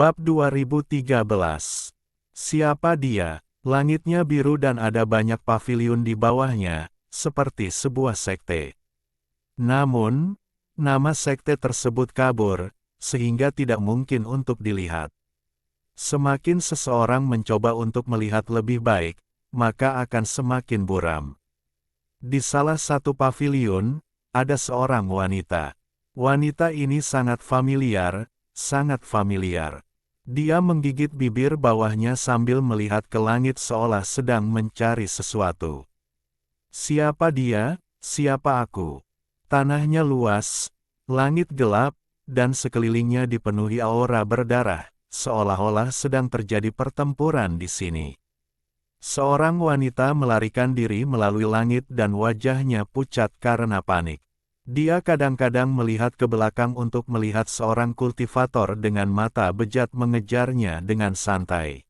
Bab 2013. Siapa dia? Langitnya biru dan ada banyak paviliun di bawahnya, seperti sebuah sekte. Namun, nama sekte tersebut kabur, sehingga tidak mungkin untuk dilihat. Semakin seseorang mencoba untuk melihat lebih baik, maka akan semakin buram. Di salah satu paviliun, ada seorang wanita. Wanita ini sangat familiar, sangat familiar. Dia menggigit bibir bawahnya sambil melihat ke langit seolah sedang mencari sesuatu. Siapa dia? Siapa aku? Tanahnya luas, langit gelap, dan sekelilingnya dipenuhi aura berdarah, seolah-olah sedang terjadi pertempuran di sini. Seorang wanita melarikan diri melalui langit dan wajahnya pucat karena panik. Dia kadang-kadang melihat ke belakang untuk melihat seorang kultivator dengan mata bejat mengejarnya dengan santai.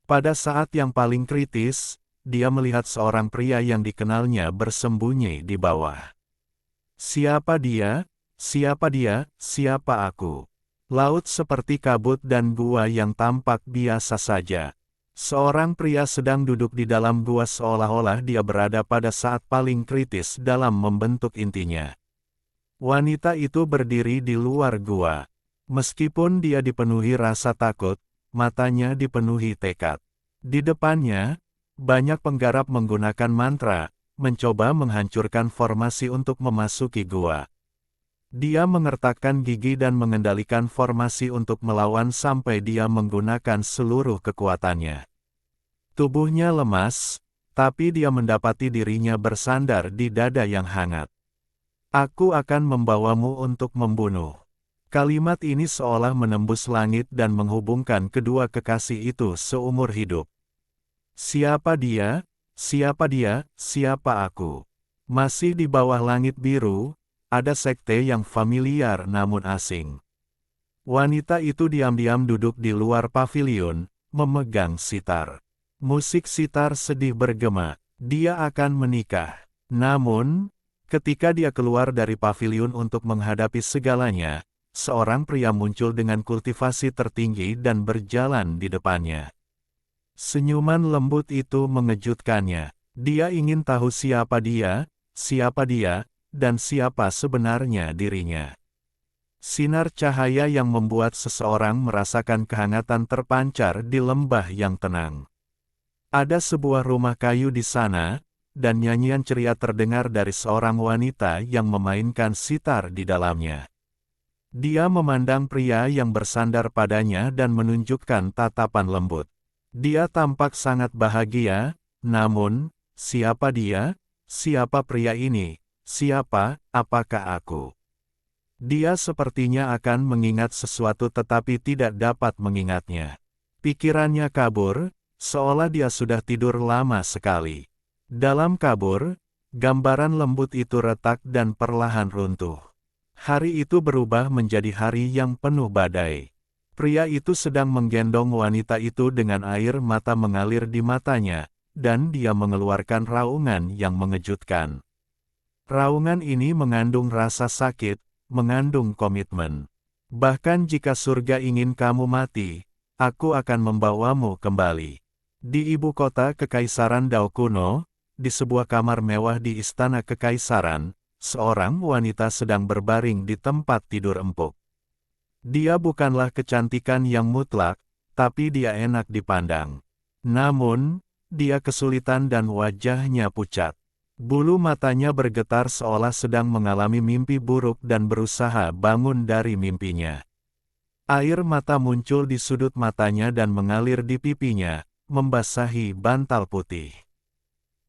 Pada saat yang paling kritis, dia melihat seorang pria yang dikenalnya bersembunyi di bawah. Siapa dia? Siapa dia? Siapa aku? Laut seperti kabut dan gua yang tampak biasa saja. Seorang pria sedang duduk di dalam gua seolah-olah dia berada pada saat paling kritis dalam membentuk intinya. Wanita itu berdiri di luar gua. Meskipun dia dipenuhi rasa takut, matanya dipenuhi tekad. Di depannya, banyak penggarap menggunakan mantra, mencoba menghancurkan formasi untuk memasuki gua. Dia mengertakkan gigi dan mengendalikan formasi untuk melawan sampai dia menggunakan seluruh kekuatannya. Tubuhnya lemas, tapi dia mendapati dirinya bersandar di dada yang hangat. Aku akan membawamu untuk membunuh. Kalimat ini seolah menembus langit dan menghubungkan kedua kekasih itu seumur hidup. Siapa dia? Siapa dia? Siapa aku? Masih di bawah langit biru, ada sekte yang familiar namun asing. Wanita itu diam-diam duduk di luar paviliun, memegang sitar. Musik sitar sedih bergema. Dia akan menikah. Namun, ketika dia keluar dari paviliun untuk menghadapi segalanya, seorang pria muncul dengan kultivasi tertinggi dan berjalan di depannya. Senyuman lembut itu mengejutkannya. Dia ingin tahu siapa dia, dan siapa sebenarnya dirinya. Sinar cahaya yang membuat seseorang merasakan kehangatan terpancar di lembah yang tenang. Ada sebuah rumah kayu di sana, dan nyanyian ceria terdengar dari seorang wanita yang memainkan sitar di dalamnya. Dia memandang pria yang bersandar padanya dan menunjukkan tatapan lembut. Dia tampak sangat bahagia, namun, siapa dia? Siapa pria ini? Siapa, apakah aku? Dia sepertinya akan mengingat sesuatu tetapi tidak dapat mengingatnya. Pikirannya kabur, seolah dia sudah tidur lama sekali. Dalam kabur, gambaran lembut itu retak dan perlahan runtuh. Hari itu berubah menjadi hari yang penuh badai. Pria itu sedang menggendong wanita itu dengan air mata mengalir di matanya, dan dia mengeluarkan raungan yang mengejutkan. Raungan ini mengandung rasa sakit, mengandung komitmen. Bahkan jika surga ingin kamu mati, aku akan membawamu kembali. Di ibu kota Kekaisaran Dao kuno, di sebuah kamar mewah di istana kekaisaran, seorang wanita sedang berbaring di tempat tidur empuk. Dia bukanlah kecantikan yang mutlak, tapi dia enak dipandang. Namun, dia kesulitan dan wajahnya pucat. Bulu matanya bergetar seolah sedang mengalami mimpi buruk dan berusaha bangun dari mimpinya. Air mata muncul di sudut matanya dan mengalir di pipinya, membasahi bantal putih.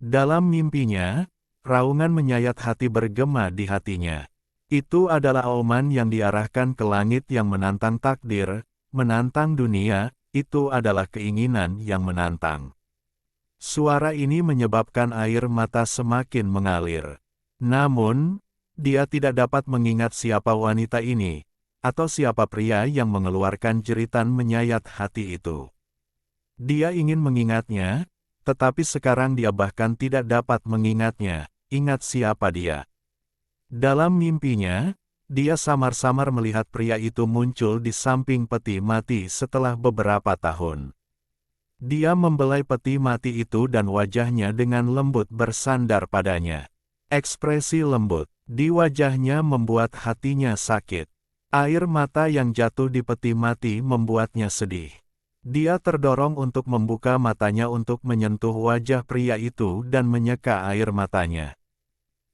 Dalam mimpinya, raungan menyayat hati bergema di hatinya. Itu adalah auman yang diarahkan ke langit yang menantang takdir, menantang dunia, itu adalah keinginan yang menantang. Suara ini menyebabkan air mata semakin mengalir. Namun, dia tidak dapat mengingat siapa wanita ini, atau siapa pria yang mengeluarkan jeritan menyayat hati itu. Dia ingin mengingatnya, tetapi sekarang dia bahkan tidak dapat mengingatnya. Ingat siapa dia. Dalam mimpinya, Dia samar-samar melihat pria itu muncul di samping peti mati setelah beberapa tahun. Dia membelai peti mati itu dan wajahnya dengan lembut bersandar padanya. Ekspresi lembut di wajahnya membuat hatinya sakit. Air mata yang jatuh di peti mati membuatnya sedih. Dia terdorong untuk membuka matanya untuk menyentuh wajah pria itu dan menyeka air matanya.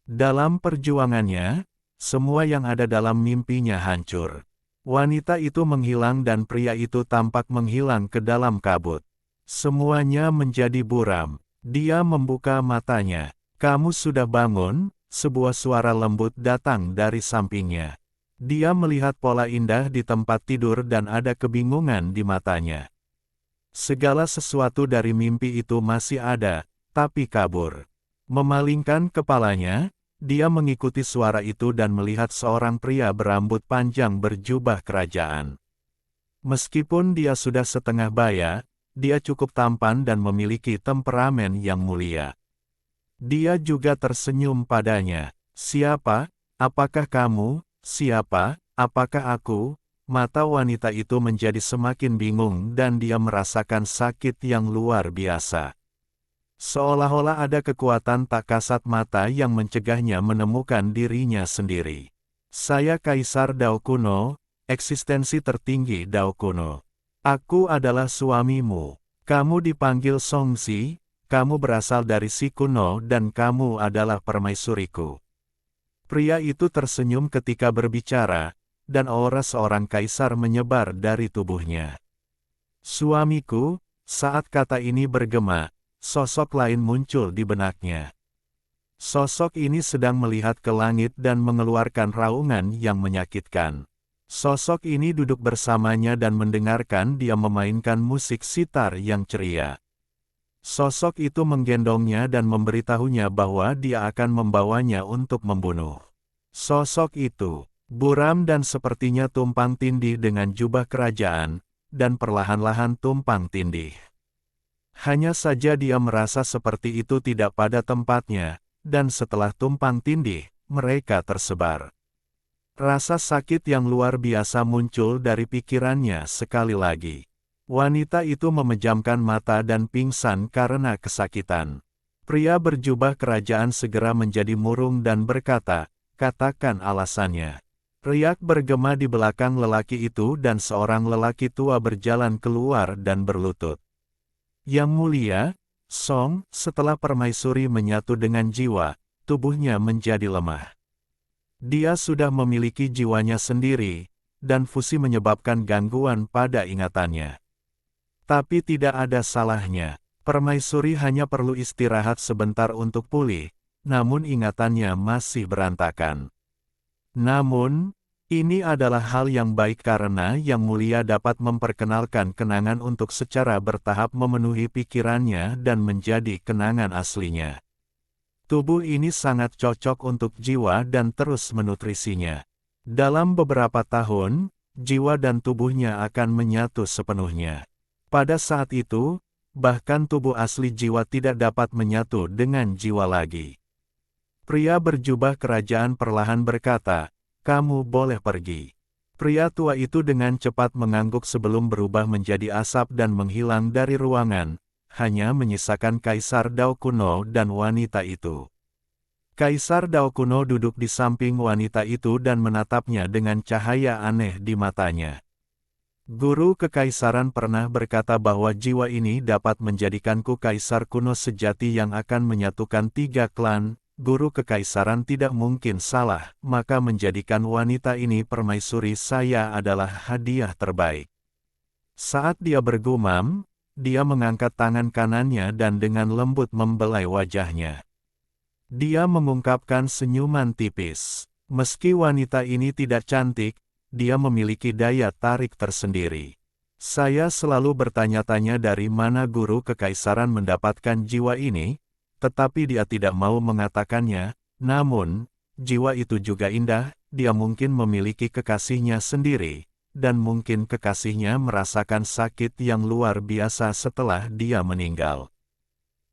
Dalam perjuangannya, semua yang ada dalam mimpinya hancur. Wanita itu menghilang dan pria itu tampak menghilang ke dalam kabut. Semuanya menjadi buram. Dia membuka matanya. "Kamu sudah bangun?" Sebuah suara lembut datang dari sampingnya. Dia melihat pola indah di tempat tidur dan ada kebingungan di matanya. Segala sesuatu dari mimpi itu masih ada, tapi kabur. Memalingkan kepalanya, dia mengikuti suara itu dan melihat seorang pria berambut panjang berjubah kerajaan. Meskipun dia sudah setengah baya, dia cukup tampan dan memiliki temperamen yang mulia. Dia juga tersenyum padanya. "Siapa? Apakah kamu? Siapa? Apakah aku?" Mata wanita itu menjadi semakin bingung dan dia merasakan sakit yang luar biasa. Seolah-olah ada kekuatan tak kasat mata yang mencegahnya menemukan dirinya sendiri. "Saya Kaisar Dao Kuno, eksistensi tertinggi Dao Kuno. Aku adalah suamimu. Kamu dipanggil Songzi, kamu berasal dari si kuno dan kamu adalah permaisuriku." Pria itu tersenyum ketika berbicara, dan aura seorang kaisar menyebar dari tubuhnya. "Suamiku," saat kata ini bergema, sosok lain muncul di benaknya. Sosok ini sedang melihat ke langit dan mengeluarkan raungan yang menyakitkan. Sosok ini duduk bersamanya dan mendengarkan dia memainkan musik sitar yang ceria. Sosok itu menggendongnya dan memberitahunya bahwa dia akan membawanya untuk membunuh. Sosok itu buram dan sepertinya tumpang tindih dengan jubah kerajaan, dan perlahan-lahan tumpang tindih. Hanya saja dia merasa seperti itu tidak pada tempatnya, dan setelah tumpang tindih, mereka tersebar. Rasa sakit yang luar biasa muncul dari pikirannya sekali lagi. Wanita itu memejamkan mata dan pingsan karena kesakitan. Pria berjubah kerajaan segera menjadi murung dan berkata, "Katakan alasannya." Riak bergema di belakang lelaki itu dan seorang lelaki tua berjalan keluar dan berlutut. "Yang mulia, Song," setelah permaisuri menyatu dengan jiwa, tubuhnya menjadi lemah. Dia sudah memiliki jiwanya sendiri, dan fusi menyebabkan gangguan pada ingatannya. Tapi tidak ada salahnya, permaisuri hanya perlu istirahat sebentar untuk pulih, namun ingatannya masih berantakan. Namun, ini adalah hal yang baik karena Yang Mulia dapat memperkenalkan kenangan untuk secara bertahap memenuhi pikirannya dan menjadi kenangan aslinya. Tubuh ini sangat cocok untuk jiwa dan terus menutrisinya. Dalam beberapa tahun, jiwa dan tubuhnya akan menyatu sepenuhnya. Pada saat itu, bahkan tubuh asli jiwa tidak dapat menyatu dengan jiwa lagi. Pria berjubah kerajaan perlahan berkata, "Kamu boleh pergi." Pria tua itu dengan cepat mengangguk sebelum berubah menjadi asap dan menghilang dari ruangan, hanya menyisakan Kaisar Dao Kuno dan wanita itu. Kaisar Dao Kuno duduk di samping wanita itu dan menatapnya dengan cahaya aneh di matanya. Guru Kekaisaran pernah berkata bahwa jiwa ini dapat menjadikanku kaisar kuno sejati yang akan menyatukan 3 klan. Guru Kekaisaran tidak mungkin salah, maka menjadikan wanita ini permaisuri saya adalah hadiah terbaik. Saat dia bergumam, dia mengangkat tangan kanannya dan dengan lembut membelai wajahnya. Dia mengungkapkan senyuman tipis. Meski wanita ini tidak cantik, dia memiliki daya tarik tersendiri. Saya selalu bertanya-tanya dari mana Guru Kekaisaran mendapatkan jiwa ini, tetapi dia tidak mau mengatakannya. Namun, jiwa itu juga indah, dia mungkin memiliki kekasihnya sendiri, dan mungkin kekasihnya merasakan sakit yang luar biasa setelah dia meninggal.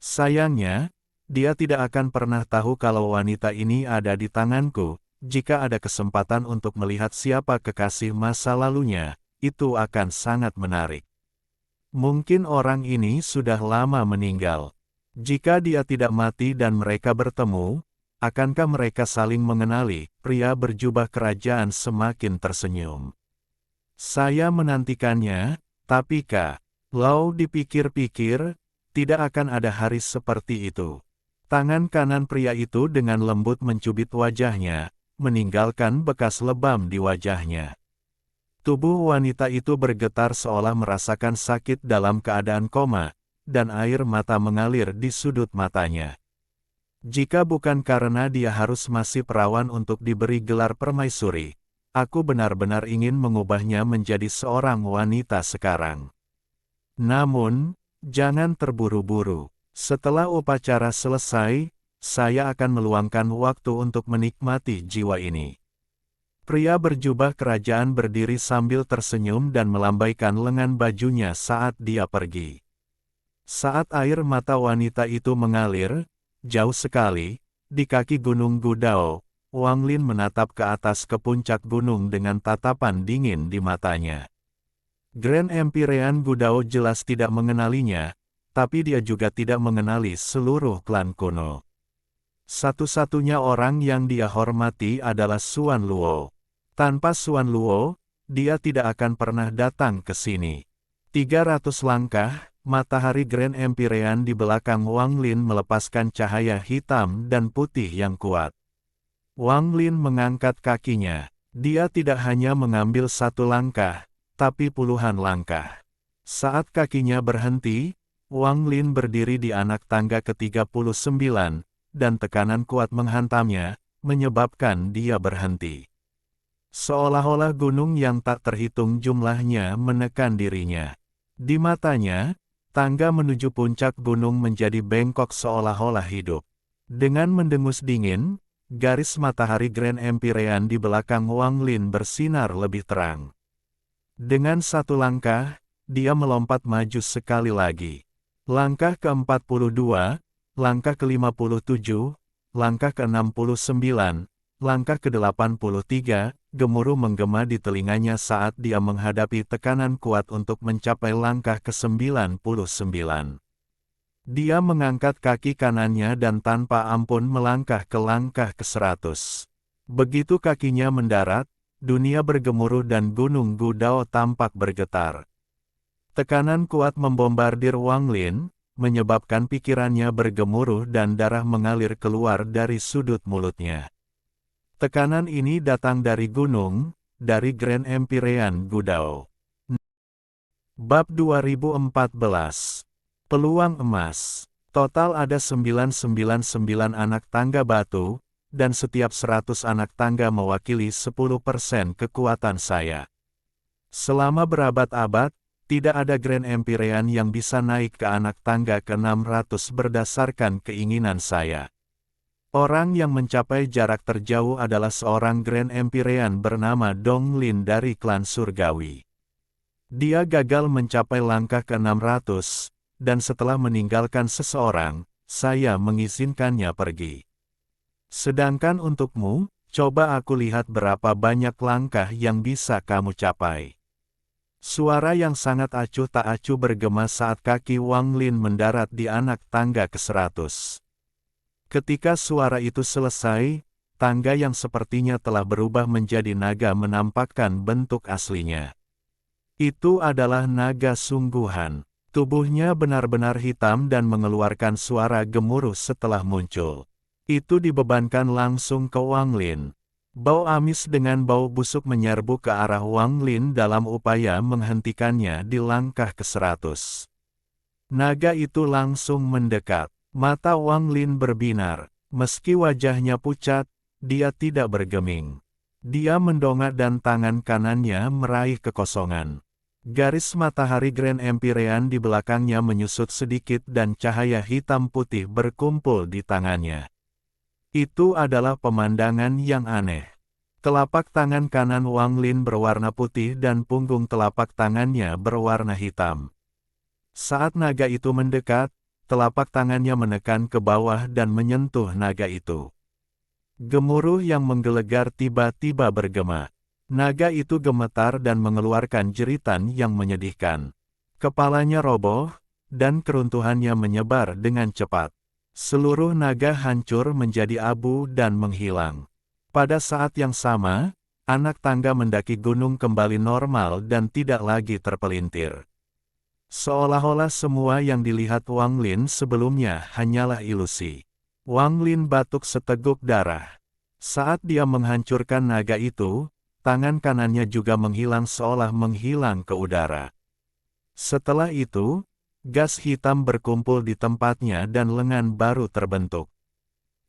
Sayangnya, dia tidak akan pernah tahu kalau wanita ini ada di tanganku, jika ada kesempatan untuk melihat siapa kekasih masa lalunya, itu akan sangat menarik. Mungkin orang ini sudah lama meninggal. Jika dia tidak mati dan mereka bertemu, akankah mereka saling mengenali? Pria berjubah kerajaan semakin tersenyum. Saya menantikannya, tapi kalau dipikir-pikir, tidak akan ada hari seperti itu. Tangan kanan pria itu dengan lembut mencubit wajahnya, meninggalkan bekas lebam di wajahnya. Tubuh wanita itu bergetar seolah merasakan sakit dalam keadaan koma, dan air mata mengalir di sudut matanya. Jika bukan karena dia harus masih perawan untuk diberi gelar permaisuri, aku benar-benar ingin mengubahnya menjadi seorang wanita sekarang. Namun, jangan terburu-buru. Setelah upacara selesai, saya akan meluangkan waktu untuk menikmati jiwa ini. Pria berjubah kerajaan berdiri sambil tersenyum dan melambaikan lengan bajunya saat dia pergi. Saat air mata wanita itu mengalir, jauh sekali, di kaki Gunung Gudao, Wang Lin menatap ke atas ke puncak gunung dengan tatapan dingin di matanya. Grand Empyrean Gudao jelas tidak mengenalinya, tapi dia juga tidak mengenali seluruh klan kuno. Satu-satunya orang yang dia hormati adalah Xuan Luo. Tanpa Xuan Luo, dia tidak akan pernah datang ke sini. 300 langkah, matahari Grand Empyrean di belakang Wang Lin melepaskan cahaya hitam dan putih yang kuat. Wang Lin mengangkat kakinya. Dia tidak hanya mengambil satu langkah, tapi puluhan langkah. Saat kakinya berhenti, Wang Lin berdiri di anak tangga ke-39, dan tekanan kuat menghantamnya, menyebabkan dia berhenti. Seolah-olah gunung yang tak terhitung jumlahnya menekan dirinya. Di matanya, tangga menuju puncak gunung menjadi bengkok seolah-olah hidup. Dengan mendengus dingin, garis matahari Grand Empyrean di belakang Wang Lin bersinar lebih terang. Dengan satu langkah, dia melompat maju sekali lagi. Langkah ke-42, langkah ke-57, langkah ke-69, langkah ke-83, gemuruh menggema di telinganya saat dia menghadapi tekanan kuat untuk mencapai langkah ke-99. Dia mengangkat kaki kanannya dan tanpa ampun melangkah ke langkah ke-100. Begitu kakinya mendarat, dunia bergemuruh dan gunung Gudao tampak bergetar. Tekanan kuat membombardir Wang Lin, menyebabkan pikirannya bergemuruh dan darah mengalir keluar dari sudut mulutnya. Tekanan ini datang dari gunung, dari Grand Empyrean Gudao. Bab 2014. Peluang emas. Total ada 999 anak tangga batu, dan setiap 100 anak tangga mewakili 10% kekuatan saya. Selama berabad-abad, tidak ada Grand Empyrean yang bisa naik ke anak tangga ke-600 berdasarkan keinginan saya. Orang yang mencapai jarak terjauh adalah seorang Grand Empyrean bernama Dong Lin dari klan Surgawi. Dia gagal mencapai langkah ke-600, dan setelah meninggalkan seseorang, saya mengizinkannya pergi. Sedangkan untukmu, coba aku lihat berapa banyak langkah yang bisa kamu capai. Suara yang sangat acuh tak acuh bergema saat kaki Wang Lin mendarat di anak tangga ke-100. Ketika suara itu selesai, tangga yang sepertinya telah berubah menjadi naga menampakkan bentuk aslinya. Itu adalah naga sungguhan. Tubuhnya benar-benar hitam dan mengeluarkan suara gemuruh setelah muncul. Itu dibebankan langsung ke Wang Lin. Bau amis dengan bau busuk menyerbu ke arah Wang Lin dalam upaya menghentikannya di langkah ke-100. Naga itu langsung mendekat. Mata Wang Lin berbinar. Meski wajahnya pucat, dia tidak bergeming. Dia mendongak dan tangan kanannya meraih kekosongan. Garis matahari Grand Empyrean di belakangnya menyusut sedikit dan cahaya hitam putih berkumpul di tangannya. Itu adalah pemandangan yang aneh. Telapak tangan kanan Wang Lin berwarna putih dan punggung telapak tangannya berwarna hitam. Saat naga itu mendekat, telapak tangannya menekan ke bawah dan menyentuh naga itu. Gemuruh yang menggelegar tiba-tiba bergema. Naga itu gemetar dan mengeluarkan jeritan yang menyedihkan. Kepalanya roboh, dan keruntuhannya menyebar dengan cepat. Seluruh naga hancur menjadi abu dan menghilang. Pada saat yang sama, anak tangga mendaki gunung kembali normal dan tidak lagi terpelintir. Seolah-olah semua yang dilihat Wang Lin sebelumnya hanyalah ilusi. Wang Lin batuk seteguk darah. Saat dia menghancurkan naga itu, tangan kanannya juga menghilang seolah menghilang ke udara. Setelah itu, gas hitam berkumpul di tempatnya dan lengan baru terbentuk.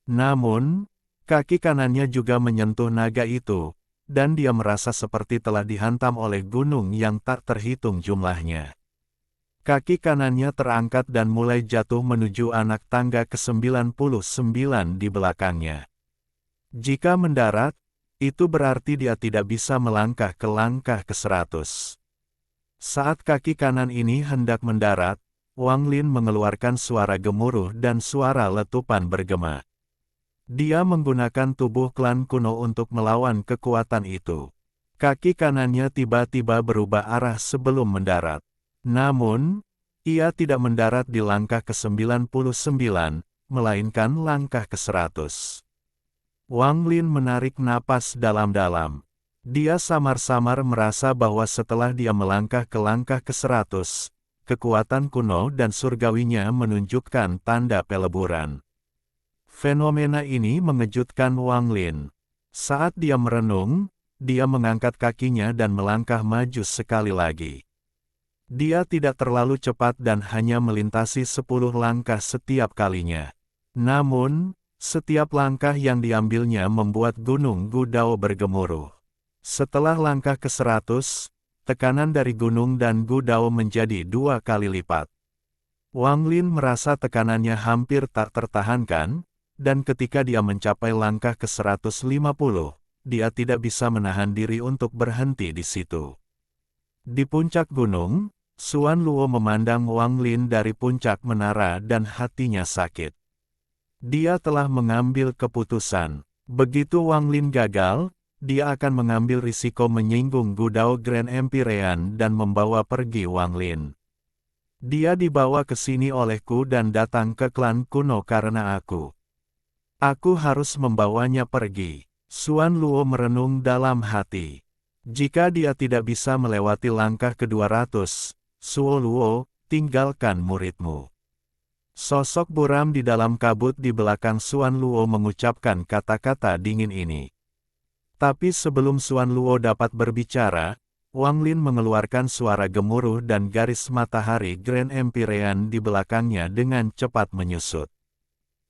Namun, kaki kanannya juga menyentuh naga itu, dan dia merasa seperti telah dihantam oleh gunung yang tak terhitung jumlahnya. Kaki kanannya terangkat dan mulai jatuh menuju anak tangga ke-99 di belakangnya. Jika mendarat, itu berarti dia tidak bisa melangkah ke langkah ke-100. Saat kaki kanan ini hendak mendarat, Wang Lin mengeluarkan suara gemuruh dan suara letupan bergema. Dia menggunakan tubuh klan kuno untuk melawan kekuatan itu. Kaki kanannya tiba-tiba berubah arah sebelum mendarat. Namun, ia tidak mendarat di langkah ke-99, melainkan langkah ke-100. Wang Lin menarik napas dalam-dalam. Dia samar-samar merasa bahwa setelah dia melangkah ke langkah ke-100, kekuatan kuno dan surgawinya menunjukkan tanda peleburan. Fenomena ini mengejutkan Wang Lin. Saat dia merenung, dia mengangkat kakinya dan melangkah maju sekali lagi. Dia tidak terlalu cepat dan hanya melintasi 10 langkah setiap kalinya. Namun, setiap langkah yang diambilnya membuat gunung Gudao bergemuruh. Setelah langkah ke-100, tekanan dari gunung dan Gudao menjadi 2 kali lipat. Wang Lin merasa tekanannya hampir tak tertahankan, dan ketika dia mencapai langkah ke-150, dia tidak bisa menahan diri untuk berhenti di situ. Di puncak gunung, Xuan Luo memandang Wang Lin dari puncak menara dan hatinya sakit. Dia telah mengambil keputusan. Begitu Wang Lin gagal, dia akan mengambil risiko menyinggung Gudao Grand Empyrean dan membawa pergi Wang Lin. Dia dibawa ke sini olehku dan datang ke klan kuno karena aku. Aku harus membawanya pergi. Xuan Luo merenung dalam hati. Jika dia tidak bisa melewati langkah ke-200, Xuan Luo, tinggalkan muridmu. Sosok buram di dalam kabut di belakang Xuan Luo mengucapkan kata-kata dingin ini. Tapi sebelum Xuan Luo dapat berbicara, Wang Lin mengeluarkan suara gemuruh dan garis matahari Grand Empyrean di belakangnya dengan cepat menyusut.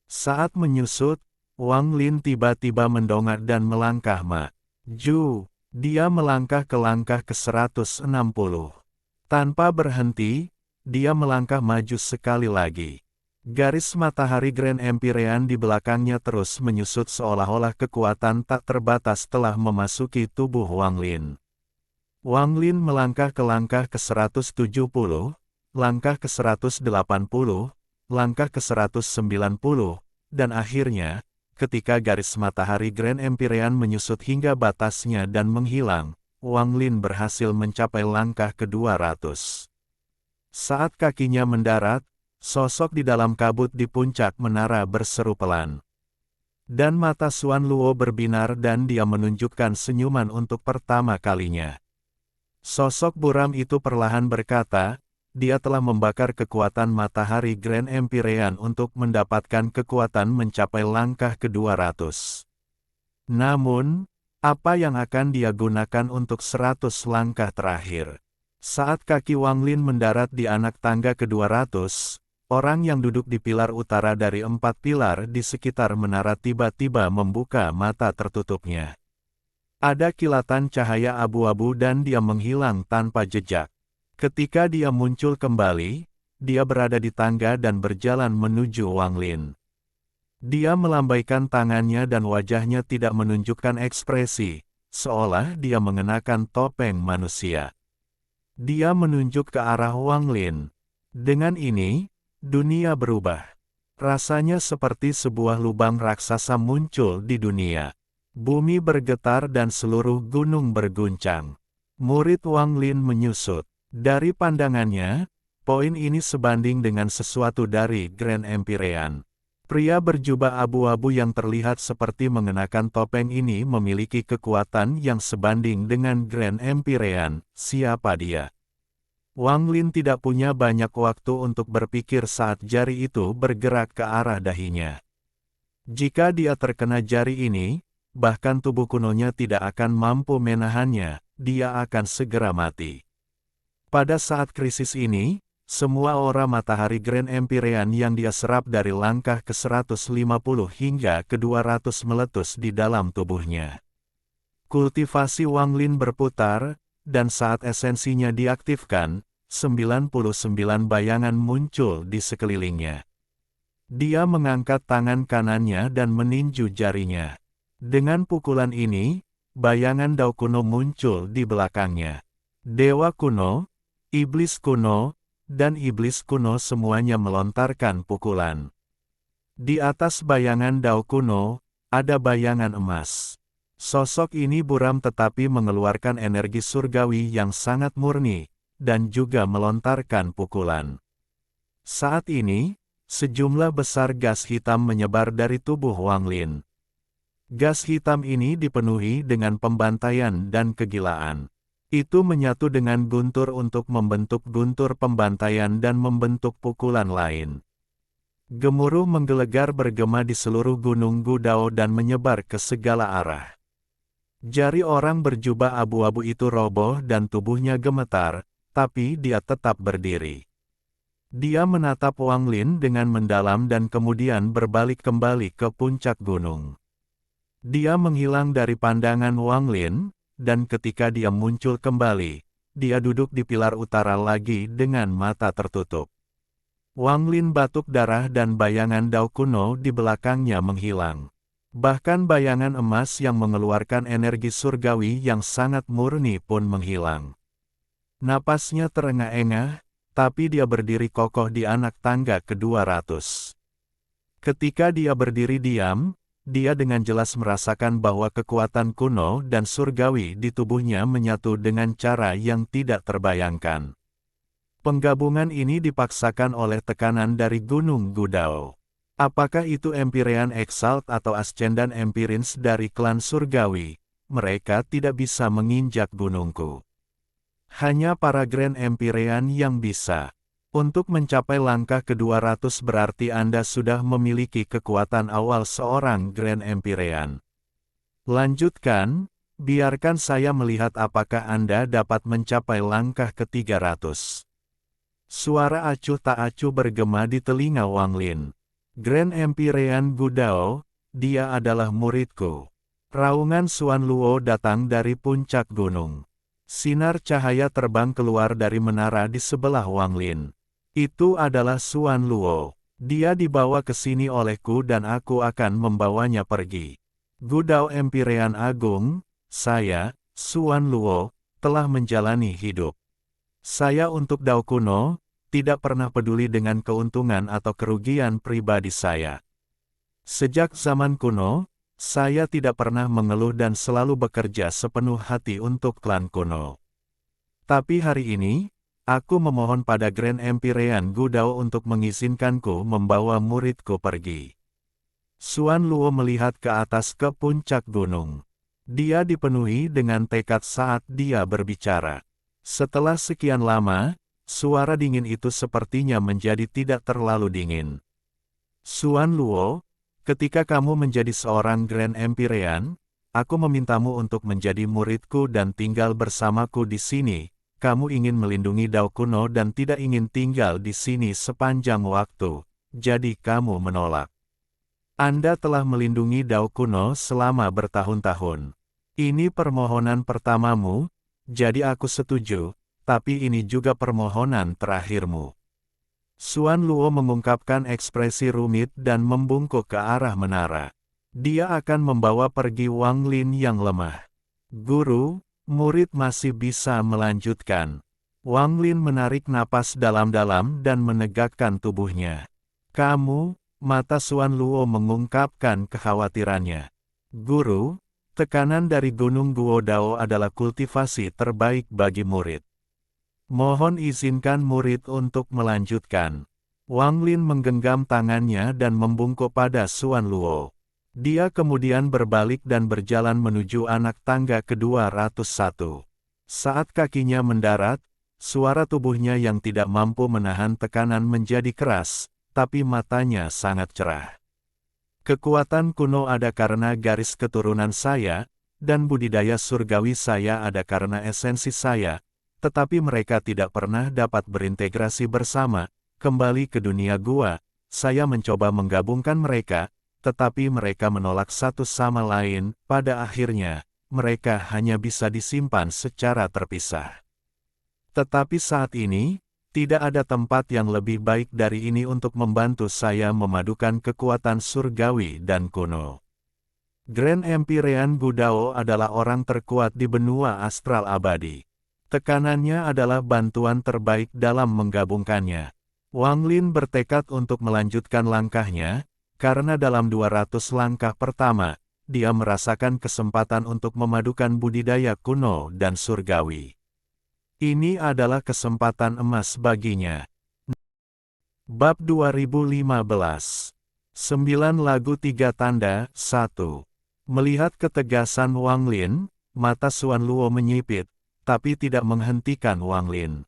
Saat menyusut, Wang Lin tiba-tiba mendongak dan melangkah maju. Dia melangkah ke langkah ke-160. Tanpa berhenti, dia melangkah maju sekali lagi. Garis matahari Grand Empyrean di belakangnya terus menyusut seolah-olah kekuatan tak terbatas telah memasuki tubuh Wang Lin. Wang Lin melangkah ke langkah ke-170, langkah ke-180, langkah ke-190, dan akhirnya, ketika garis matahari Grand Empyrean menyusut hingga batasnya dan menghilang, Wang Lin berhasil mencapai langkah ke-200. Saat kakinya mendarat, sosok di dalam kabut di puncak menara berseru pelan. Dan mata Xuan Luo berbinar dan dia menunjukkan senyuman untuk pertama kalinya. Sosok buram itu perlahan berkata, dia telah membakar kekuatan matahari Grand Empyrean untuk mendapatkan kekuatan mencapai langkah ke-200. Namun, apa yang akan dia gunakan untuk 100 langkah terakhir? Saat kaki Wang Lin mendarat di anak tangga ke-200, orang yang duduk di pilar utara dari 4 pilar di sekitar menara tiba-tiba membuka mata tertutupnya. Ada kilatan cahaya abu-abu dan dia menghilang tanpa jejak. Ketika dia muncul kembali, dia berada di tangga dan berjalan menuju Wang Lin. Dia melambaikan tangannya dan wajahnya tidak menunjukkan ekspresi, seolah dia mengenakan topeng manusia. Dia menunjuk ke arah Wang Lin. Dengan ini, dunia berubah. Rasanya seperti sebuah lubang raksasa muncul di dunia. Bumi bergetar dan seluruh gunung berguncang. Murid Wang Lin menyusut. Dari pandangannya, poin ini sebanding dengan sesuatu dari Grand Empyrean. Pria berjubah abu-abu yang terlihat seperti mengenakan topeng ini memiliki kekuatan yang sebanding dengan Grand Empyrean. Siapa dia? Wang Lin tidak punya banyak waktu untuk berpikir saat jari itu bergerak ke arah dahinya. Jika dia terkena jari ini, bahkan tubuh kunonya tidak akan mampu menahannya, dia akan segera mati. Pada saat krisis ini, semua aura matahari Grand Empyrean yang dia serap dari langkah ke-150 hingga ke-200 meletus di dalam tubuhnya. Kultivasi Wang Lin berputar, dan saat esensinya diaktifkan, 99 bayangan muncul di sekelilingnya. Dia mengangkat tangan kanannya dan meninju jarinya. Dengan pukulan ini, bayangan Dao kuno muncul di belakangnya. Dewa kuno, iblis kuno, dan iblis kuno semuanya melontarkan pukulan. Di atas bayangan Dao kuno, ada bayangan emas. Sosok ini buram tetapi mengeluarkan energi surgawi yang sangat murni, dan juga melontarkan pukulan. Saat ini, sejumlah besar gas hitam menyebar dari tubuh Wang Lin. Gas hitam ini dipenuhi dengan pembantaian dan kegilaan. Itu menyatu dengan guntur untuk membentuk guntur pembantaian dan membentuk pukulan lain. Gemuruh menggelegar bergema di seluruh gunung Gudao dan menyebar ke segala arah. Jari orang berjubah abu-abu itu roboh dan tubuhnya gemetar, tapi dia tetap berdiri. Dia menatap Wang Lin dengan mendalam dan kemudian berbalik kembali ke puncak gunung. Dia menghilang dari pandangan Wang Lin, dan ketika dia muncul kembali, dia duduk di pilar utara lagi dengan mata tertutup. Wang Lin batuk darah dan bayangan Dao kuno di belakangnya menghilang. Bahkan bayangan emas yang mengeluarkan energi surgawi yang sangat murni pun menghilang. Napasnya terengah-engah, tapi dia berdiri kokoh di anak tangga ke-200. Ketika dia berdiri diam, dia dengan jelas merasakan bahwa kekuatan kuno dan surgawi di tubuhnya menyatu dengan cara yang tidak terbayangkan. Penggabungan ini dipaksakan oleh tekanan dari Gunung Gudao. Apakah itu Empyrean Exalt atau Ascendan Empirins dari klan surgawi? Mereka tidak bisa menginjak gunungku. Hanya para Grand Empyrean yang bisa. Untuk mencapai langkah ke-200 berarti Anda sudah memiliki kekuatan awal seorang Grand Empyrean. Lanjutkan, biarkan saya melihat apakah Anda dapat mencapai langkah ke-300. Suara acuh tak acuh bergema di telinga Wang Lin. Grand Empyrean Gudao, dia adalah muridku. Raungan Xuan Luo datang dari puncak gunung. Sinar cahaya terbang keluar dari menara di sebelah Wang Lin. Itu adalah Xuan Luo. Dia dibawa ke sini olehku dan aku akan membawanya pergi. Gudao Empyrean Agung, saya, Xuan Luo, telah menjalani hidup. Saya untuk Dao kuno, tidak pernah peduli dengan keuntungan atau kerugian pribadi saya. Sejak zaman kuno, saya tidak pernah mengeluh dan selalu bekerja sepenuh hati untuk klan kuno. Tapi hari ini, aku memohon pada Grand Empyrean Gudao untuk mengizinkanku membawa muridku pergi. Xuan Luo melihat ke atas ke puncak gunung. Dia dipenuhi dengan tekad saat dia berbicara. Setelah sekian lama, suara dingin itu sepertinya menjadi tidak terlalu dingin. Xuan Luo, ketika kamu menjadi seorang Grand Empyrean, aku memintamu untuk menjadi muridku dan tinggal bersamaku di sini. Kamu ingin melindungi Dao kuno dan tidak ingin tinggal di sini sepanjang waktu, jadi kamu menolak. Anda telah melindungi Dao kuno selama bertahun-tahun. Ini permohonan pertamamu, jadi aku setuju. Tapi ini juga permohonan terakhirmu. Xuan Luo mengungkapkan ekspresi rumit dan membungkuk ke arah menara. Dia akan membawa pergi Wang Lin yang lemah. Guru, murid masih bisa melanjutkan. Wang Lin menarik napas dalam-dalam dan menegakkan tubuhnya. Kamu, Mata Xuan Luo mengungkapkan kekhawatirannya. Guru, tekanan dari Gunung Guodao adalah kultivasi terbaik bagi murid. Mohon izinkan murid untuk melanjutkan. Wang Lin menggenggam tangannya dan membungkuk pada Xuan Luo. Dia kemudian berbalik dan berjalan menuju anak tangga ke-201. Saat kakinya mendarat, suara tubuhnya yang tidak mampu menahan tekanan menjadi keras, tapi matanya sangat cerah. Kekuatan kuno ada karena garis keturunan saya, dan budidaya surgawi saya ada karena esensi saya, tetapi mereka tidak pernah dapat berintegrasi bersama. Kembali ke dunia gua, saya mencoba menggabungkan mereka, tetapi mereka menolak satu sama lain. Pada akhirnya, mereka hanya bisa disimpan secara terpisah. Tetapi saat ini, tidak ada tempat yang lebih baik dari ini untuk membantu saya memadukan kekuatan surgawi dan kuno. Grand Empyrean Gudao adalah orang terkuat di benua astral abadi. Tekanannya adalah bantuan terbaik dalam menggabungkannya. Wang Lin bertekad untuk melanjutkan langkahnya, karena dalam 200 langkah pertama, dia merasakan kesempatan untuk memadukan budidaya kuno dan surgawi. Ini adalah kesempatan emas baginya. Bab 2015 9 lagu 3 tanda 1. Melihat ketegasan Wang Lin, mata Xuan Luo menyipit, tapi tidak menghentikan Wang Lin.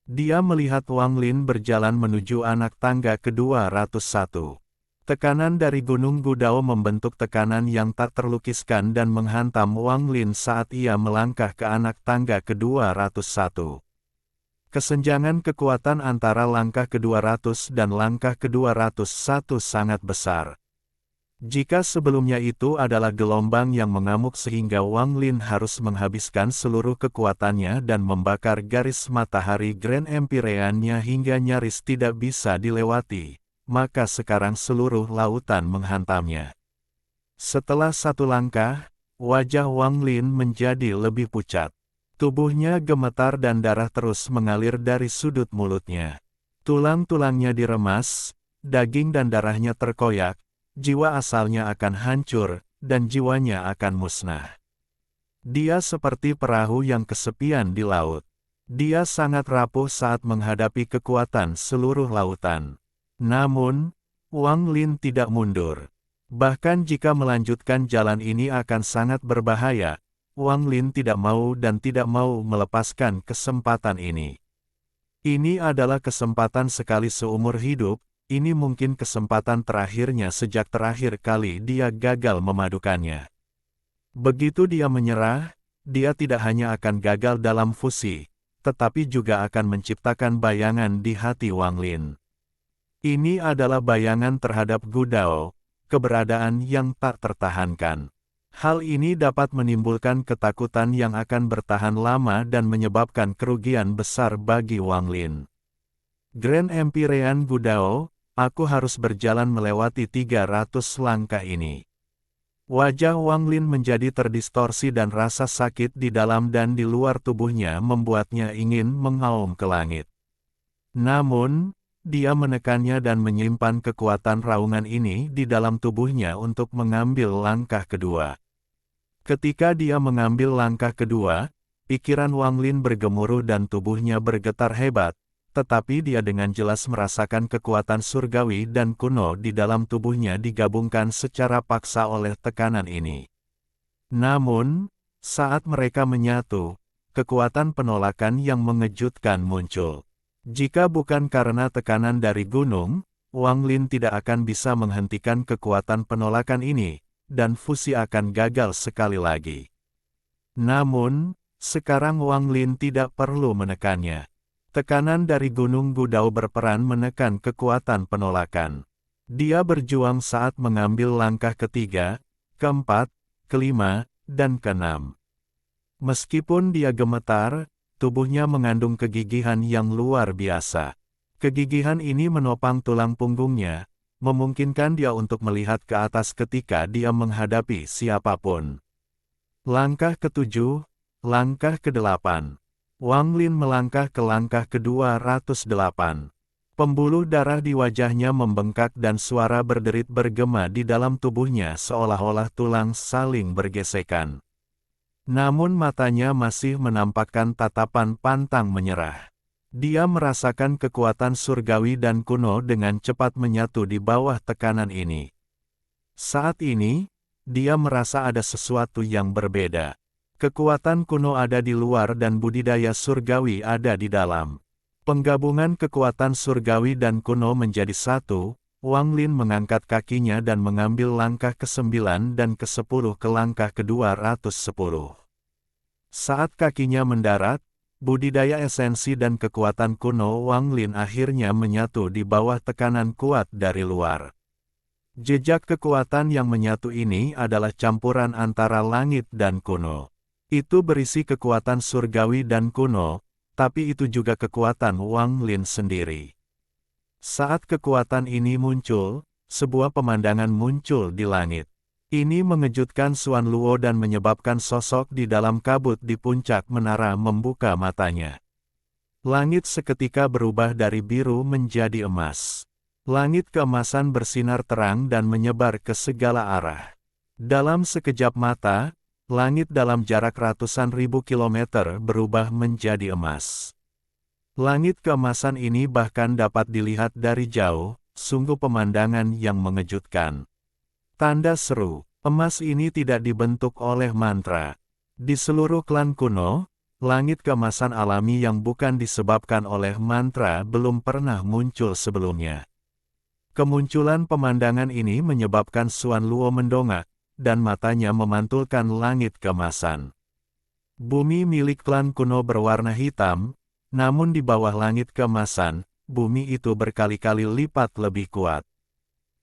Dia melihat Wang Lin berjalan menuju anak tangga ke-201. Tekanan dari Gunung Gudao membentuk tekanan yang tak terlukiskan dan menghantam Wang Lin saat ia melangkah ke anak tangga ke-201. Kesenjangan kekuatan antara langkah ke-200 dan langkah ke-201 sangat besar. Jika sebelumnya itu adalah gelombang yang mengamuk sehingga Wang Lin harus menghabiskan seluruh kekuatannya dan membakar garis matahari Grand Empyrean-nya hingga nyaris tidak bisa dilewati, maka sekarang seluruh lautan menghantamnya. Setelah satu langkah, wajah Wang Lin menjadi lebih pucat. Tubuhnya gemetar dan darah terus mengalir dari sudut mulutnya. Tulang-tulangnya diremas, daging dan darahnya terkoyak. Jiwa asalnya akan hancur, dan jiwanya akan musnah. Dia seperti perahu yang kesepian di laut. Dia sangat rapuh saat menghadapi kekuatan seluruh lautan. Namun, Wang Lin tidak mundur. Bahkan jika melanjutkan jalan ini akan sangat berbahaya, Wang Lin tidak mau dan tidak mau melepaskan kesempatan ini. Ini adalah kesempatan sekali seumur hidup. Ini mungkin kesempatan terakhirnya sejak terakhir kali dia gagal memadukannya. Begitu dia menyerah, dia tidak hanya akan gagal dalam fusi, tetapi juga akan menciptakan bayangan di hati Wang Lin. Ini adalah bayangan terhadap Gudao, keberadaan yang tak tertahankan. Hal ini dapat menimbulkan ketakutan yang akan bertahan lama dan menyebabkan kerugian besar bagi Wang Lin. Grand Empyrean Gudao, aku harus berjalan melewati 300 langkah ini. Wajah Wang Lin menjadi terdistorsi dan rasa sakit di dalam dan di luar tubuhnya membuatnya ingin mengaum ke langit. Namun, dia menekannya dan menyimpan kekuatan raungan ini di dalam tubuhnya untuk mengambil langkah kedua. Ketika dia mengambil langkah kedua, pikiran Wang Lin bergemuruh dan tubuhnya bergetar hebat. Tetapi dia dengan jelas merasakan kekuatan surgawi dan kuno di dalam tubuhnya digabungkan secara paksa oleh tekanan ini. Namun, saat mereka menyatu, kekuatan penolakan yang mengejutkan muncul. Jika bukan karena tekanan dari gunung, Wang Lin tidak akan bisa menghentikan kekuatan penolakan ini, dan fusi akan gagal sekali lagi. Namun, sekarang Wang Lin tidak perlu menekannya. Tekanan dari Gunung Gudao berperan menekan kekuatan penolakan. Dia berjuang saat mengambil langkah ketiga, keempat, kelima, dan keenam. Meskipun dia gemetar, tubuhnya mengandung kegigihan yang luar biasa. Kegigihan ini menopang tulang punggungnya, memungkinkan dia untuk melihat ke atas ketika dia menghadapi siapapun. Langkah ketujuh, langkah kedelapan. Wang Lin melangkah ke langkah ke-208. Pembuluh darah di wajahnya membengkak dan suara berderit bergema di dalam tubuhnya seolah-olah tulang saling bergesekan. Namun matanya masih menampakkan tatapan pantang menyerah. Dia merasakan kekuatan surgawi dan kuno dengan cepat menyatu di bawah tekanan ini. Saat ini, dia merasa ada sesuatu yang berbeda. Kekuatan kuno ada di luar dan budidaya surgawi ada di dalam. Penggabungan kekuatan surgawi dan kuno menjadi satu, Wang Lin mengangkat kakinya dan mengambil langkah ke-9 dan ke-10 ke langkah ke-210. Saat kakinya mendarat, budidaya esensi dan kekuatan kuno Wang Lin akhirnya menyatu di bawah tekanan kuat dari luar. Jejak kekuatan yang menyatu ini adalah campuran antara langit dan kuno. Itu berisi kekuatan surgawi dan kuno, tapi itu juga kekuatan Wang Lin sendiri. Saat kekuatan ini muncul, sebuah pemandangan muncul di langit. Ini mengejutkan Xuan Luo dan menyebabkan sosok di dalam kabut di puncak menara membuka matanya. Langit seketika berubah dari biru menjadi emas. Langit keemasan bersinar terang dan menyebar ke segala arah. Dalam sekejap mata, langit dalam jarak ratusan ribu kilometer berubah menjadi emas. Langit keemasan ini bahkan dapat dilihat dari jauh, sungguh pemandangan yang mengejutkan. Tanda seru, emas ini tidak dibentuk oleh mantra. Di seluruh klan kuno, langit keemasan alami yang bukan disebabkan oleh mantra belum pernah muncul sebelumnya. Kemunculan pemandangan ini menyebabkan Xuan Luo mendongak, dan matanya memantulkan langit keemasan. Bumi milik klan kuno berwarna hitam, namun di bawah langit keemasan, bumi itu berkali-kali lipat lebih kuat.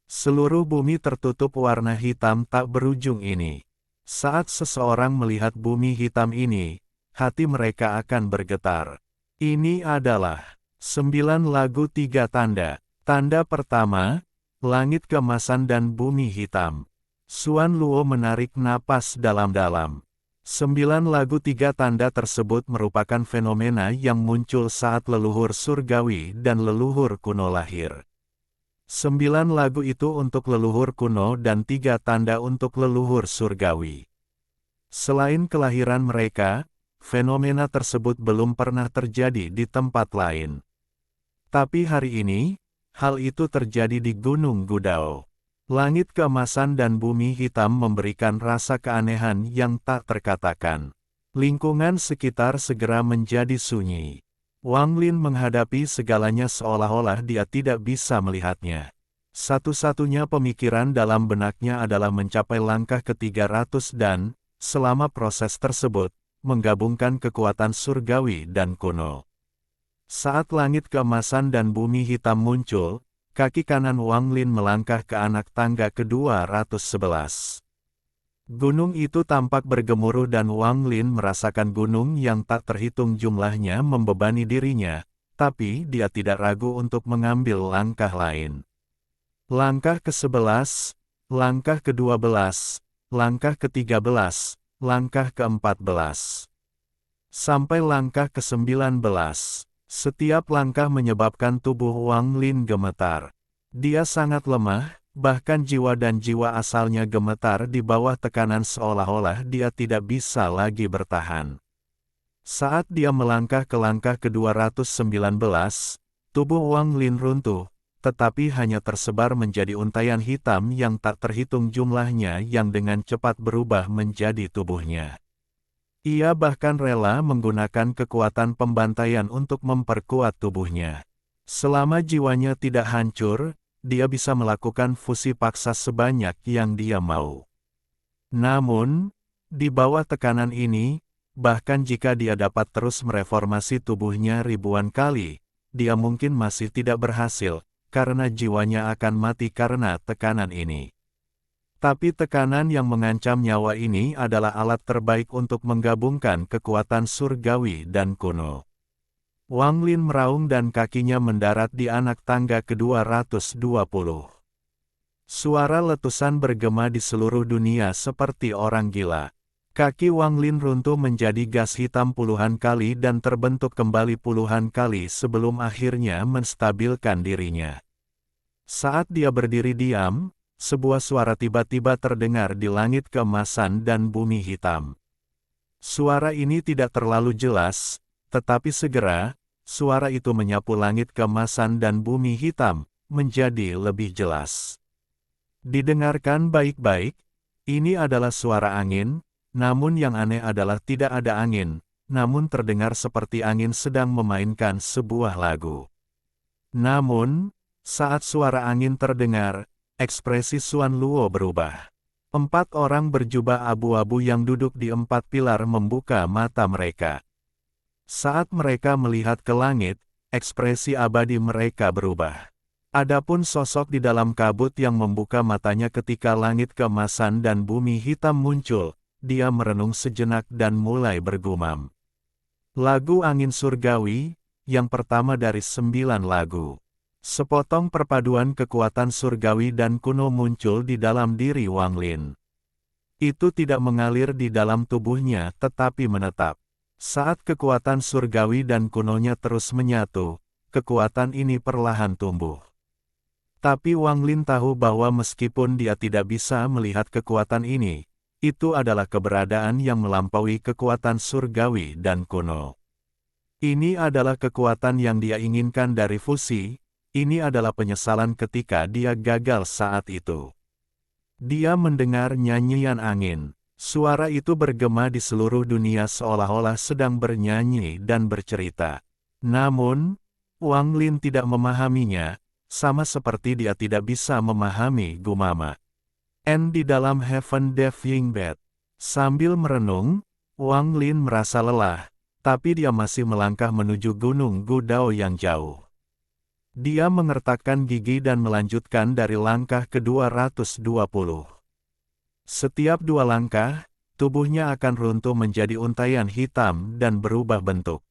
Seluruh bumi tertutup warna hitam tak berujung ini. Saat seseorang melihat bumi hitam ini, hati mereka akan bergetar. Ini adalah 9 lagu 3 tanda. Tanda pertama, langit keemasan dan bumi hitam. Xuan Luo menarik napas dalam-dalam. 9 lagu 3 tanda tersebut merupakan fenomena yang muncul saat leluhur surgawi dan leluhur kuno lahir. 9 lagu itu untuk leluhur kuno dan 3 tanda untuk leluhur surgawi. Selain kelahiran mereka, fenomena tersebut belum pernah terjadi di tempat lain. Tapi hari ini, hal itu terjadi di Gunung Gudao. Langit keemasan dan bumi hitam memberikan rasa keanehan yang tak terkatakan. Lingkungan sekitar segera menjadi sunyi. Wang Lin menghadapi segalanya seolah-olah dia tidak bisa melihatnya. Satu-satunya pemikiran dalam benaknya adalah mencapai langkah ke-300 dan, selama proses tersebut, menggabungkan kekuatan surgawi dan kuno. Saat langit keemasan dan bumi hitam muncul, kaki kanan Wang Lin melangkah ke anak tangga ke-211. Gunung itu tampak bergemuruh dan Wang Lin merasakan gunung yang tak terhitung jumlahnya membebani dirinya, tapi dia tidak ragu untuk mengambil langkah lain. Langkah ke-11, langkah ke-12, langkah ke-13, langkah ke-14. Sampai langkah ke-19. Setiap langkah menyebabkan tubuh Wang Lin gemetar. Dia sangat lemah, bahkan jiwa dan jiwa asalnya gemetar di bawah tekanan seolah-olah dia tidak bisa lagi bertahan. Saat dia melangkah ke langkah ke-219, tubuh Wang Lin runtuh, tetapi hanya tersebar menjadi untayan hitam yang tak terhitung jumlahnya yang dengan cepat berubah menjadi tubuhnya. Ia bahkan rela menggunakan kekuatan pembantaian untuk memperkuat tubuhnya. Selama jiwanya tidak hancur, dia bisa melakukan fusi paksa sebanyak yang dia mau. Namun, di bawah tekanan ini, bahkan jika dia dapat terus mereformasi tubuhnya ribuan kali, dia mungkin masih tidak berhasil, karena jiwanya akan mati karena tekanan ini. Tapi tekanan yang mengancam nyawa ini adalah alat terbaik untuk menggabungkan kekuatan surgawi dan kuno. Wang Lin meraung dan kakinya mendarat di anak tangga ke-220. Suara letusan bergema di seluruh dunia seperti orang gila. Kaki Wang Lin runtuh menjadi gas hitam puluhan kali dan terbentuk kembali puluhan kali sebelum akhirnya menstabilkan dirinya. Saat dia berdiri diam, sebuah suara tiba-tiba terdengar di langit keemasan dan bumi hitam. Suara ini tidak terlalu jelas, tetapi segera, suara itu menyapu langit keemasan dan bumi hitam, menjadi lebih jelas. Didengarkan baik-baik, ini adalah suara angin, namun yang aneh adalah tidak ada angin, namun terdengar seperti angin sedang memainkan sebuah lagu. Namun, saat suara angin terdengar, ekspresi Xuan Luo berubah. 4 orang berjubah abu-abu yang duduk di 4 pilar membuka mata mereka. Saat mereka melihat ke langit, ekspresi abadi mereka berubah. Adapun sosok di dalam kabut yang membuka matanya ketika langit keemasan dan bumi hitam muncul, dia merenung sejenak dan mulai bergumam. Lagu Angin Surgawi, yang pertama dari 9 lagu. Sepotong perpaduan kekuatan surgawi dan kuno muncul di dalam diri Wang Lin. Itu tidak mengalir di dalam tubuhnya tetapi menetap. Saat kekuatan surgawi dan kunonya terus menyatu, kekuatan ini perlahan tumbuh. Tapi Wang Lin tahu bahwa meskipun dia tidak bisa melihat kekuatan ini, itu adalah keberadaan yang melampaui kekuatan surgawi dan kuno. Ini adalah kekuatan yang dia inginkan dari fusi, ini adalah penyesalan ketika dia gagal saat itu. Dia mendengar nyanyian angin. Suara itu bergema di seluruh dunia seolah-olah sedang bernyanyi dan bercerita. Namun, Wang Lin tidak memahaminya, sama seperti dia tidak bisa memahami gumama. Di dalam Heaven Deaf Ying Bed. Sambil merenung, Wang Lin merasa lelah, tapi dia masih melangkah menuju gunung Gudao yang jauh. Dia mengertakkan gigi dan melanjutkan dari langkah ke-220. Setiap 2 langkah, tubuhnya akan runtuh menjadi untaian hitam dan berubah bentuk.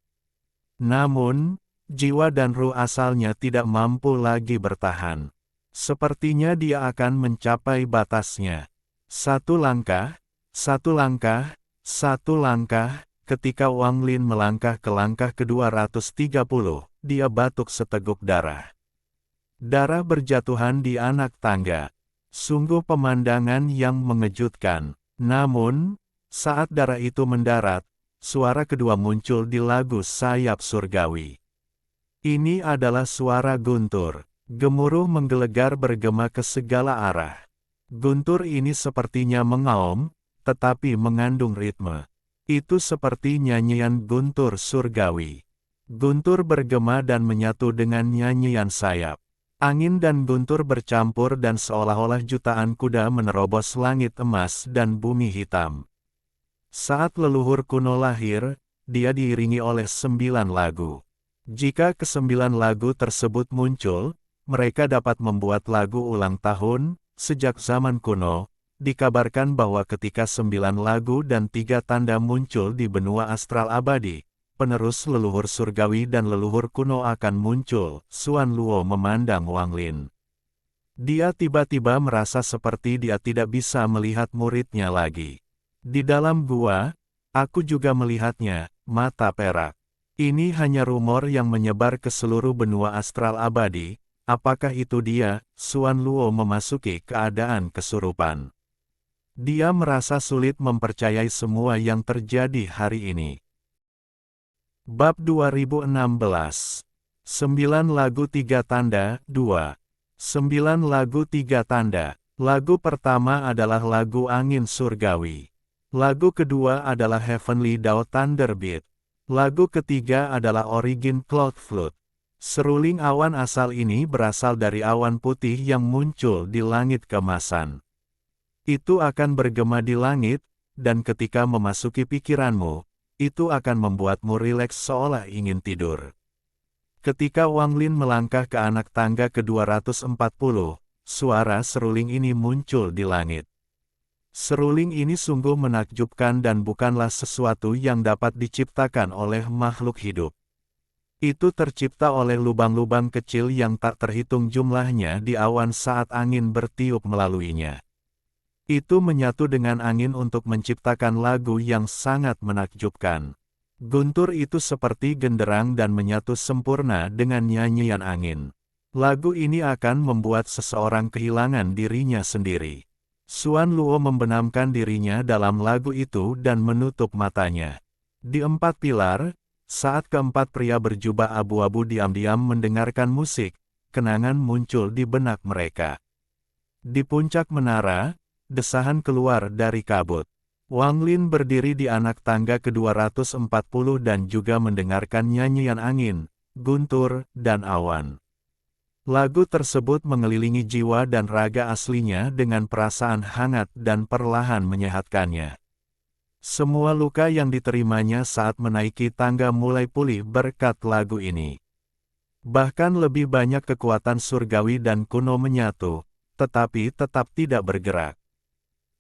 Namun, jiwa dan ruh asalnya tidak mampu lagi bertahan. Sepertinya dia akan mencapai batasnya. 1 langkah, 1 langkah, 1 langkah, ketika Wang Lin melangkah ke langkah ke-230, dia batuk seteguk darah. Darah berjatuhan di anak tangga. Sungguh pemandangan yang mengejutkan. Namun, saat darah itu mendarat, suara kedua muncul di lagu Sayap Surgawi. Ini adalah suara guntur. Gemuruh menggelegar bergema ke segala arah. Guntur ini sepertinya mengaum, tetapi mengandung ritme. Itu seperti nyanyian guntur surgawi. Guntur bergema dan menyatu dengan nyanyian sayap. Angin dan guntur bercampur dan seolah-olah jutaan kuda menerobos langit emas dan bumi hitam. Saat leluhur kuno lahir, dia diiringi oleh 9 lagu. Jika ke-9 lagu tersebut muncul, mereka dapat membuat lagu ulang tahun. Sejak zaman kuno, dikabarkan bahwa ketika 9 lagu dan 3 tanda muncul di benua astral abadi, penerus leluhur surgawi dan leluhur kuno akan muncul. Xuan Luo memandang Wang Lin. Dia tiba-tiba merasa seperti dia tidak bisa melihat muridnya lagi. Di dalam gua, aku juga melihatnya, mata perak. Ini hanya rumor yang menyebar ke seluruh benua astral abadi. Apakah itu dia? Xuan Luo memasuki keadaan kesurupan. Dia merasa sulit mempercayai semua yang terjadi hari ini. Bab 2016. 9 lagu 3 tanda, 2. 9 lagu 3 tanda. Lagu pertama adalah lagu Angin Surgawi. Lagu kedua adalah Heavenly Dao Thunder Beat. Lagu ketiga adalah Origin Cloud Flute. Seruling awan asal ini berasal dari awan putih yang muncul di langit keemasan. Itu akan bergema di langit, dan ketika memasuki pikiranmu, itu akan membuatmu rileks seolah ingin tidur. Ketika Wang Lin melangkah ke anak tangga ke-240, suara seruling ini muncul di langit. Seruling ini sungguh menakjubkan dan bukanlah sesuatu yang dapat diciptakan oleh makhluk hidup. Itu tercipta oleh lubang-lubang kecil yang tak terhitung jumlahnya di awan saat angin bertiup melaluinya. Itu menyatu dengan angin untuk menciptakan lagu yang sangat menakjubkan. Guntur itu seperti genderang dan menyatu sempurna dengan nyanyian angin. Lagu ini akan membuat seseorang kehilangan dirinya sendiri. Xuan Luo membenamkan dirinya dalam lagu itu dan menutup matanya. Di 4 pilar, saat keempat pria berjubah abu-abu diam-diam mendengarkan musik, kenangan muncul di benak mereka. Di puncak menara, desahan keluar dari kabut. Wang Lin berdiri di anak tangga ke-240 dan juga mendengarkan nyanyian angin, guntur, dan awan. Lagu tersebut mengelilingi jiwa dan raga aslinya dengan perasaan hangat dan perlahan menyehatkannya. Semua luka yang diterimanya saat menaiki tangga mulai pulih berkat lagu ini. Bahkan lebih banyak kekuatan surgawi dan kuno menyatu, tetapi tetap tidak bergerak.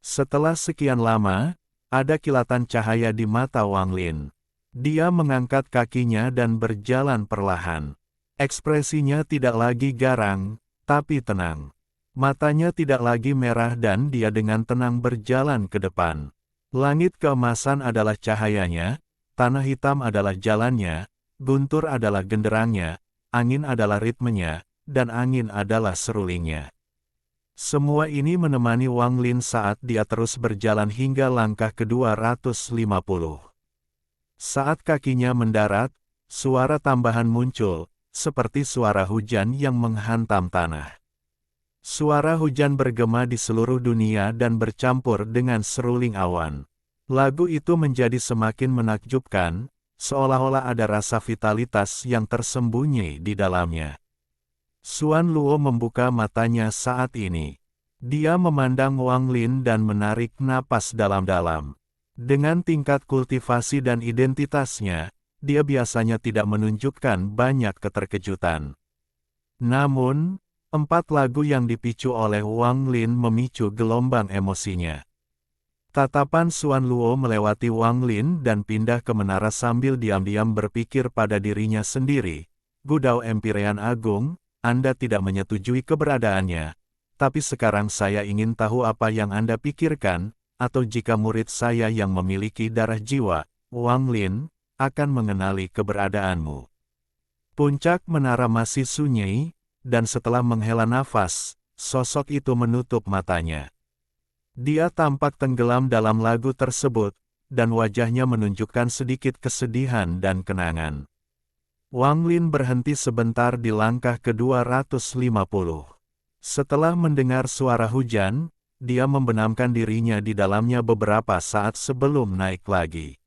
Setelah sekian lama, ada kilatan cahaya di mata Wang Lin. Dia mengangkat kakinya dan berjalan perlahan. Ekspresinya tidak lagi garang, tapi tenang. Matanya tidak lagi merah dan dia dengan tenang berjalan ke depan. Langit keemasan adalah cahayanya, tanah hitam adalah jalannya, guntur adalah genderangnya, angin adalah ritmenya, dan angin adalah serulingnya. Semua ini menemani Wang Lin saat dia terus berjalan hingga langkah ke-250. Saat kakinya mendarat, suara tambahan muncul, seperti suara hujan yang menghantam tanah. Suara hujan bergema di seluruh dunia dan bercampur dengan seruling awan. Lagu itu menjadi semakin menakjubkan, seolah-olah ada rasa vitalitas yang tersembunyi di dalamnya. Xuan Luo membuka matanya saat ini. Dia memandang Wang Lin dan menarik napas dalam-dalam. Dengan tingkat kultivasi dan identitasnya, dia biasanya tidak menunjukkan banyak keterkejutan. Namun, 4 lagu yang dipicu oleh Wang Lin memicu gelombang emosinya. Tatapan Xuan Luo melewati Wang Lin dan pindah ke menara sambil diam-diam berpikir pada dirinya sendiri. Gudao Empyrean Agung, Anda tidak menyetujui keberadaannya, tapi sekarang saya ingin tahu apa yang Anda pikirkan, atau jika murid saya yang memiliki darah jiwa, Wang Lin, akan mengenali keberadaanmu. Puncak menara masih sunyi, dan setelah menghela nafas, sosok itu menutup matanya. Dia tampak tenggelam dalam lagu tersebut, dan wajahnya menunjukkan sedikit kesedihan dan kenangan. Wang Lin berhenti sebentar di langkah ke-250. Setelah mendengar suara hujan, dia membenamkan dirinya di dalamnya beberapa saat sebelum naik lagi.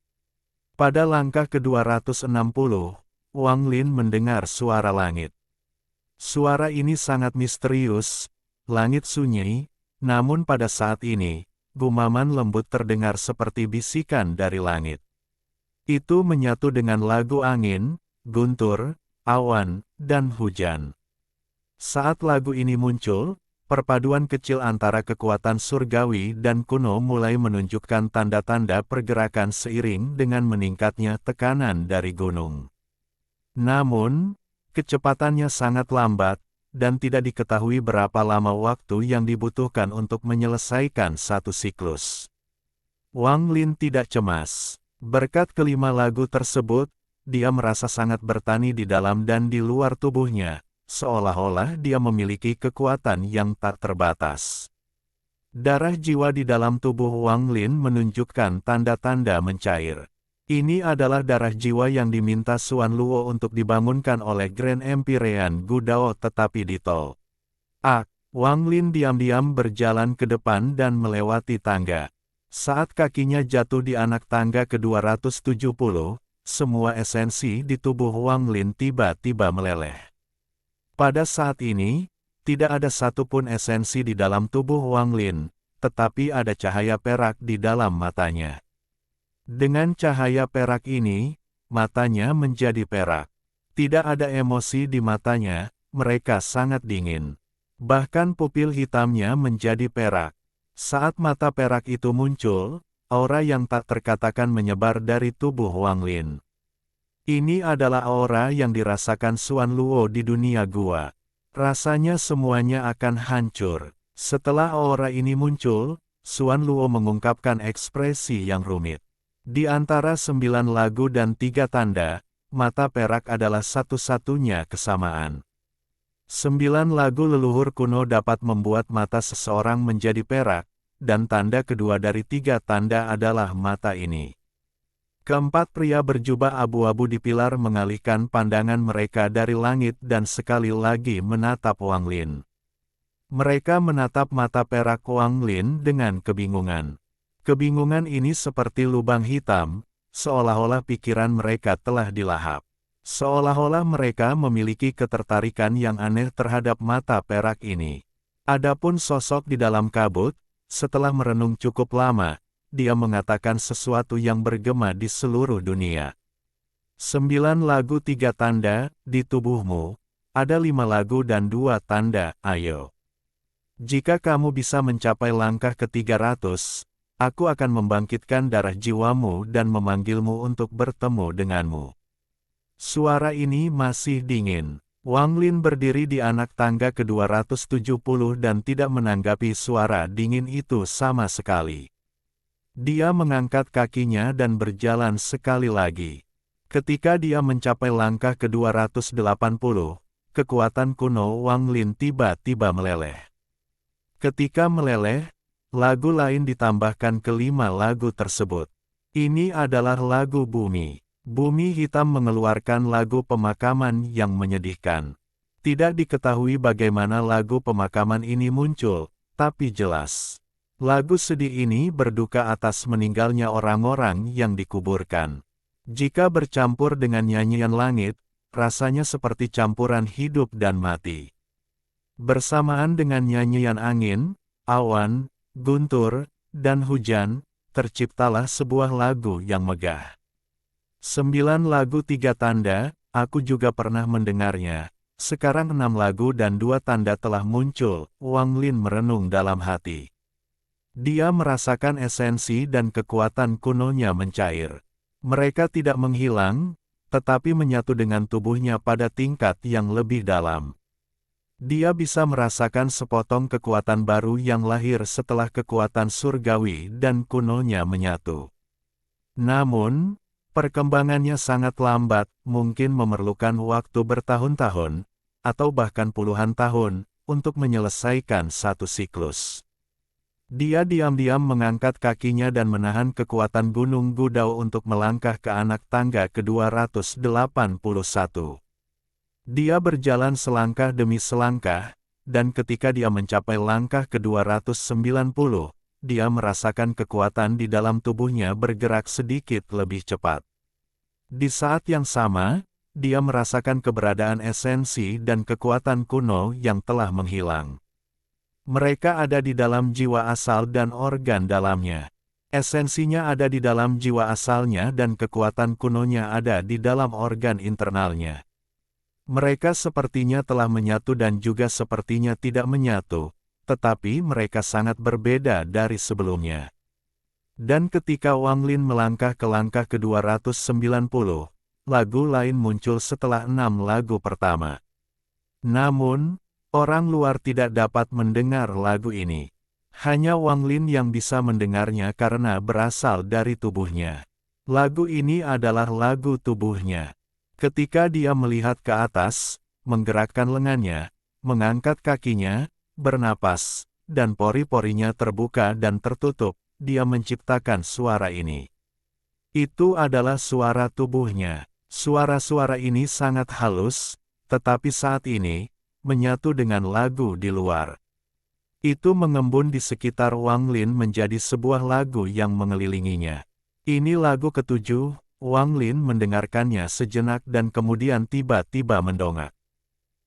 Pada langkah ke-260, Wang Lin mendengar suara langit. Suara ini sangat misterius, langit sunyi, namun pada saat ini, gumaman lembut terdengar seperti bisikan dari langit. Itu menyatu dengan lagu angin, guntur, awan, dan hujan. Saat lagu ini muncul, perpaduan kecil antara kekuatan surgawi dan kuno mulai menunjukkan tanda-tanda pergerakan seiring dengan meningkatnya tekanan dari gunung. Namun, kecepatannya sangat lambat, dan tidak diketahui berapa lama waktu yang dibutuhkan untuk menyelesaikan satu siklus. Wang Lin tidak cemas. Berkat kelima lagu tersebut, dia merasa sangat bertani di dalam dan di luar tubuhnya, seolah-olah dia memiliki kekuatan yang tak terbatas. Darah jiwa di dalam tubuh Wang Lin menunjukkan tanda-tanda mencair. Ini adalah darah jiwa yang diminta Xuan Luo untuk dibangunkan oleh Grand Empyrean Gudao tetapi ditolak. Wang Lin diam-diam berjalan ke depan dan melewati tangga. Saat kakinya jatuh di anak tangga ke-270, semua esensi di tubuh Wang Lin tiba-tiba meleleh. Pada saat ini, tidak ada satupun esensi di dalam tubuh Wang Lin, tetapi ada cahaya perak di dalam matanya. Dengan cahaya perak ini, matanya menjadi perak. Tidak ada emosi di matanya, mereka sangat dingin. Bahkan pupil hitamnya menjadi perak. Saat mata perak itu muncul, aura yang tak terkatakan menyebar dari tubuh Wang Lin. Ini adalah aura yang dirasakan Xuan Luo di dunia gua. Rasanya semuanya akan hancur. Setelah aura ini muncul, Xuan Luo mengungkapkan ekspresi yang rumit. Di antara 9 lagu dan 3 tanda, mata perak adalah satu-satunya kesamaan. 9 lagu leluhur kuno dapat membuat mata seseorang menjadi perak, dan tanda kedua dari 3 tanda adalah mata ini. Keempat pria berjubah abu-abu di pilar mengalihkan pandangan mereka dari langit dan sekali lagi menatap Wang Lin. Mereka menatap mata perak Wang Lin dengan kebingungan. Kebingungan ini seperti lubang hitam, seolah-olah pikiran mereka telah dilahap. Seolah-olah mereka memiliki ketertarikan yang aneh terhadap mata perak ini. Adapun sosok di dalam kabut, setelah merenung cukup lama, dia mengatakan sesuatu yang bergema di seluruh dunia. 9 lagu 3 tanda, di tubuhmu, ada 5 lagu dan 2 tanda, ayo. Jika kamu bisa mencapai langkah ke-300, aku akan membangkitkan darah jiwamu dan memanggilmu untuk bertemu denganmu. Suara ini masih dingin. Wang Lin berdiri di anak tangga ke-270 dan tidak menanggapi suara dingin itu sama sekali. Dia mengangkat kakinya dan berjalan sekali lagi. Ketika dia mencapai langkah ke-280, kekuatan kuno Wang Lin tiba-tiba meleleh. Ketika meleleh, lagu lain ditambahkan ke 5 lagu tersebut. Ini adalah lagu bumi. Bumi hitam mengeluarkan lagu pemakaman yang menyedihkan. Tidak diketahui bagaimana lagu pemakaman ini muncul, tapi jelas. Lagu sedih ini berduka atas meninggalnya orang-orang yang dikuburkan. Jika bercampur dengan nyanyian langit, rasanya seperti campuran hidup dan mati. Bersamaan dengan nyanyian angin, awan, guntur, dan hujan, terciptalah sebuah lagu yang megah. 9 lagu 3 tanda, aku juga pernah mendengarnya. Sekarang 6 lagu dan 2 tanda telah muncul, Wang Lin merenung dalam hati. Dia merasakan esensi dan kekuatan kunonya mencair. Mereka tidak menghilang, tetapi menyatu dengan tubuhnya pada tingkat yang lebih dalam. Dia bisa merasakan sepotong kekuatan baru yang lahir setelah kekuatan surgawi dan kunonya menyatu. Namun, perkembangannya sangat lambat, mungkin memerlukan waktu bertahun-tahun, atau bahkan puluhan tahun, untuk menyelesaikan satu siklus. Dia diam-diam mengangkat kakinya dan menahan kekuatan Gunung Gudao untuk melangkah ke anak tangga ke-281. Dia berjalan selangkah demi selangkah, dan ketika dia mencapai langkah ke-290, dia merasakan kekuatan di dalam tubuhnya bergerak sedikit lebih cepat. Di saat yang sama, dia merasakan keberadaan esensi dan kekuatan kuno yang telah menghilang. Mereka ada di dalam jiwa asal dan organ dalamnya. Esensinya ada di dalam jiwa asalnya dan kekuatan kunonya ada di dalam organ internalnya. Mereka sepertinya telah menyatu dan juga sepertinya tidak menyatu, tetapi mereka sangat berbeda dari sebelumnya. Dan ketika Wang Lin melangkah ke langkah ke-290, lagu lain muncul setelah 6 lagu pertama. Namun, orang luar tidak dapat mendengar lagu ini. Hanya Wang Lin yang bisa mendengarnya karena berasal dari tubuhnya. Lagu ini adalah lagu tubuhnya. Ketika dia melihat ke atas, menggerakkan lengannya, mengangkat kakinya, bernapas, dan pori-porinya terbuka dan tertutup, dia menciptakan suara ini. Itu adalah suara tubuhnya. Suara-suara ini sangat halus, tetapi saat ini, menyatu dengan lagu di luar. Itu mengembun di sekitar Wang Lin menjadi sebuah lagu yang mengelilinginya. Ini lagu ketujuh. Wang Lin mendengarkannya sejenak dan kemudian tiba-tiba mendongak.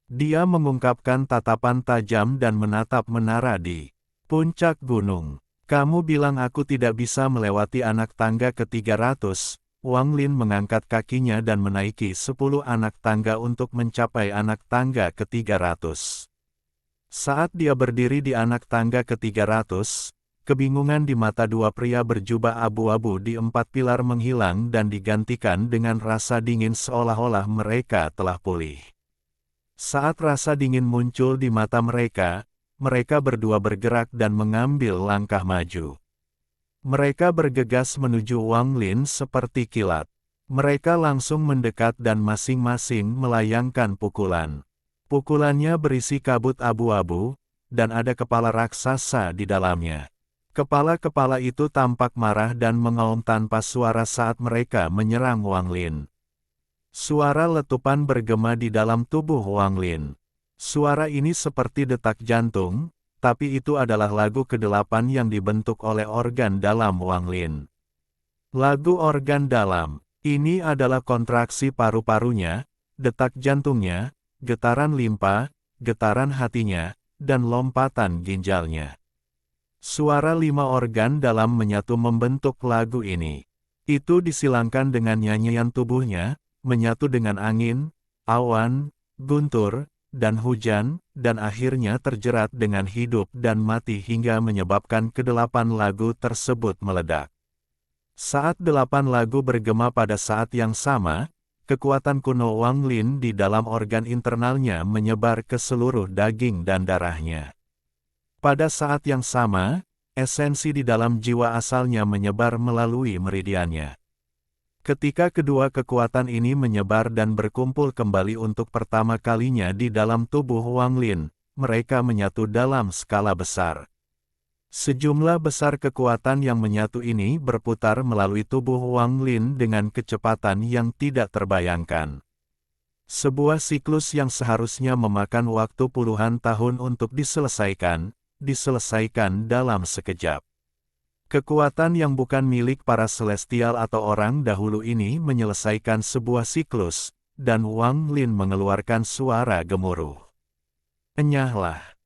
Dia mengungkapkan tatapan tajam dan menatap menara di puncak gunung. Kamu bilang aku tidak bisa melewati anak tangga ke-300. Wang Lin mengangkat kakinya dan menaiki 10 anak tangga untuk mencapai anak tangga ke-300. Saat dia berdiri di anak tangga ke-300, kebingungan di mata dua pria berjubah abu-abu di 4 pilar menghilang dan digantikan dengan rasa dingin seolah-olah mereka telah pulih. Saat rasa dingin muncul di mata mereka, mereka berdua bergerak dan mengambil langkah maju. Mereka bergegas menuju Wang Lin seperti kilat. Mereka langsung mendekat dan masing-masing melayangkan pukulan. Pukulannya berisi kabut abu-abu, dan ada kepala raksasa di dalamnya. Kepala-kepala itu tampak marah dan mengaum tanpa suara saat mereka menyerang Wang Lin. Suara letupan bergema di dalam tubuh Wang Lin. Suara ini seperti detak jantung, tapi itu adalah lagu ke-8 yang dibentuk oleh organ dalam Wang Lin. Lagu organ dalam. Ini adalah kontraksi paru-parunya, detak jantungnya, getaran limpa, getaran hatinya, dan lompatan ginjalnya. Suara 5 organ dalam menyatu membentuk lagu ini. Itu disilangkan dengan nyanyian tubuhnya, menyatu dengan angin, awan, guntur, dan hujan, dan akhirnya terjerat dengan hidup dan mati hingga menyebabkan ke-8 lagu tersebut meledak. Saat 8 lagu bergema pada saat yang sama, kekuatan kuno Wang Lin di dalam organ internalnya menyebar ke seluruh daging dan darahnya. Pada saat yang sama, esensi di dalam jiwa asalnya menyebar melalui meridiannya. Ketika kedua kekuatan ini menyebar dan berkumpul kembali untuk pertama kalinya di dalam tubuh Wang Lin, mereka menyatu dalam skala besar. Sejumlah besar kekuatan yang menyatu ini berputar melalui tubuh Wang Lin dengan kecepatan yang tidak terbayangkan. Sebuah siklus yang seharusnya memakan waktu puluhan tahun untuk diselesaikan dalam sekejap. Kekuatan yang bukan milik para celestial atau orang dahulu ini menyelesaikan sebuah siklus, dan Wang Lin mengeluarkan suara gemuruh. Enyahlah.